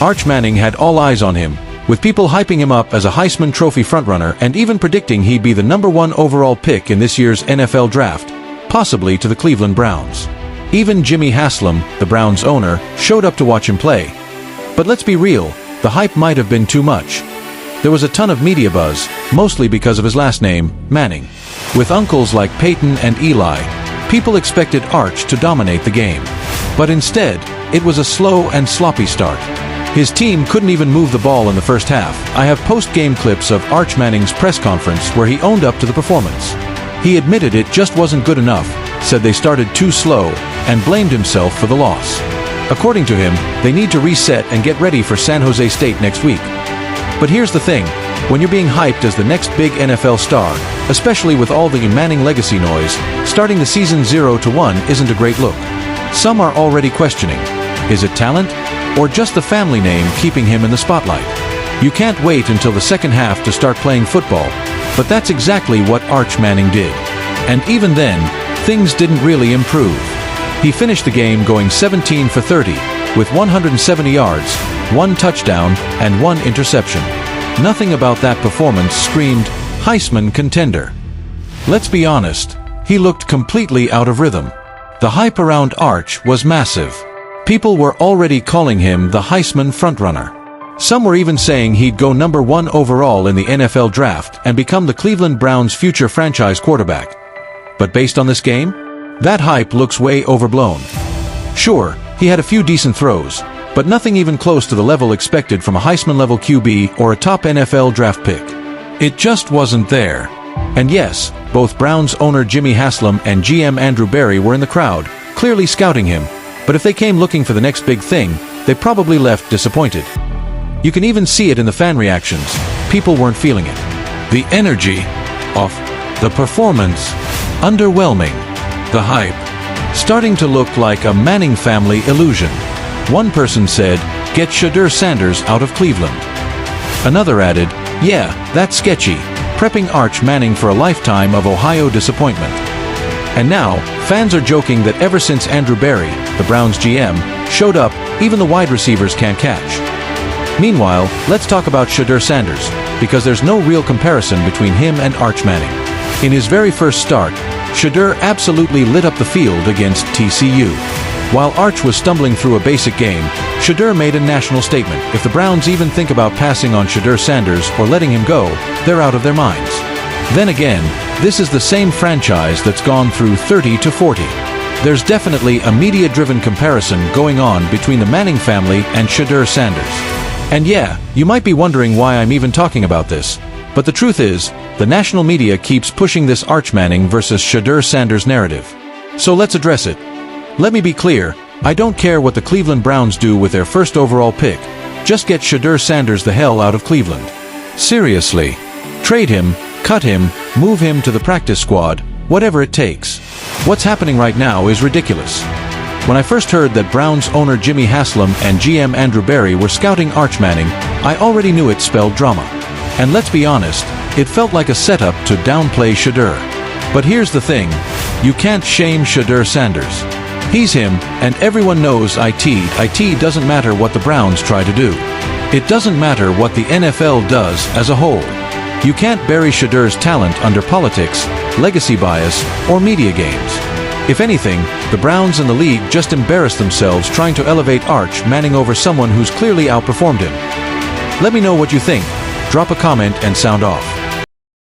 Arch Manning had all eyes on him, with people hyping him up as a Heisman Trophy frontrunner and even predicting he'd be the #1 overall pick in this year's NFL draft, possibly to the Cleveland Browns. Even Jimmy Haslam, the Browns' owner, showed up to watch him play. But let's be real, the hype might have been too much. There was a ton of media buzz, mostly because of his last name, Manning. With uncles like Peyton and Eli, people expected Arch to dominate the game. But instead, it was a slow and sloppy start. His team couldn't even move the ball in the first half. I have post-game clips of Arch Manning's press conference where he owned up to the performance. He admitted it just wasn't good enough, said they started too slow, and blamed himself for the loss. According to him, they need to reset and get ready for San Jose State next week. But here's the thing, when you're being hyped as the next big NFL star, especially with all the Manning legacy noise, starting the season 0-1 isn't a great look. Some are already questioning, is it talent, or just the family name keeping him in the spotlight? You can't wait until the second half to start playing football, but that's exactly what Arch Manning did. And even then, things didn't really improve. He finished the game going 17 for 30, with 170 yards, 1 touchdown, and 1 interception. Nothing about that performance screamed Heisman contender. Let's be honest, he looked completely out of rhythm. The hype around Arch was massive. People were already calling him the Heisman frontrunner. Some were even saying he'd go #1 overall in the NFL draft and become the Cleveland Browns' future franchise quarterback. But based on this game, that hype looks way overblown. Sure, he had a few decent throws, but nothing even close to the level expected from a Heisman-level QB or a top NFL draft pick. It just wasn't there. And yes, both Browns owner Jimmy Haslam and GM Andrew Berry were in the crowd, clearly scouting him, but if they came looking for the next big thing, they probably left disappointed. You can even see it in the fan reactions. People weren't feeling it. The energy off, the performance underwhelming, the hype starting to look like a Manning family illusion. One person said, "Get Shedeur Sanders out of Cleveland." Another added, "Yeah, that's sketchy, prepping Arch Manning for a lifetime of Ohio disappointment." And now, fans are joking that ever since Andrew Berry, the Browns GM, showed up, even the wide receivers can't catch. Meanwhile, let's talk about Shedeur Sanders, because there's no real comparison between him and Arch Manning. In his very first start, Shedeur absolutely lit up the field against TCU. While Arch was stumbling through a basic game, Shedeur made a national statement. If the Browns even think about passing on Shedeur Sanders or letting him go, they're out of their minds. Then again, this is the same franchise that's gone through 30-40. There's definitely a media-driven comparison going on between the Manning family and Shedeur Sanders. And yeah, you might be wondering why I'm even talking about this. But the truth is, the national media keeps pushing this Arch Manning versus Shedeur Sanders narrative. So let's address it. Let me be clear, I don't care what the Cleveland Browns do with their first overall pick. Just get Shedeur Sanders the hell out of Cleveland. Seriously. Trade him, cut him, move him to the practice squad, whatever it takes. What's happening right now is ridiculous. When I first heard that Browns owner Jimmy Haslam and GM Andrew Berry were scouting Arch Manning, I already knew it spelled drama. And let's be honest, it felt like a setup to downplay Shedeur. But here's the thing, you can't shame Shedeur Sanders. He's him, and everyone knows it doesn't matter what the Browns try to do. It doesn't matter what the NFL does as a whole. You can't bury Shedeur's talent under politics, legacy bias, or media games. If anything, the Browns and the league just embarrassed themselves trying to elevate Arch Manning over someone who's clearly outperformed him. Let me know what you think. Drop a comment and sound off.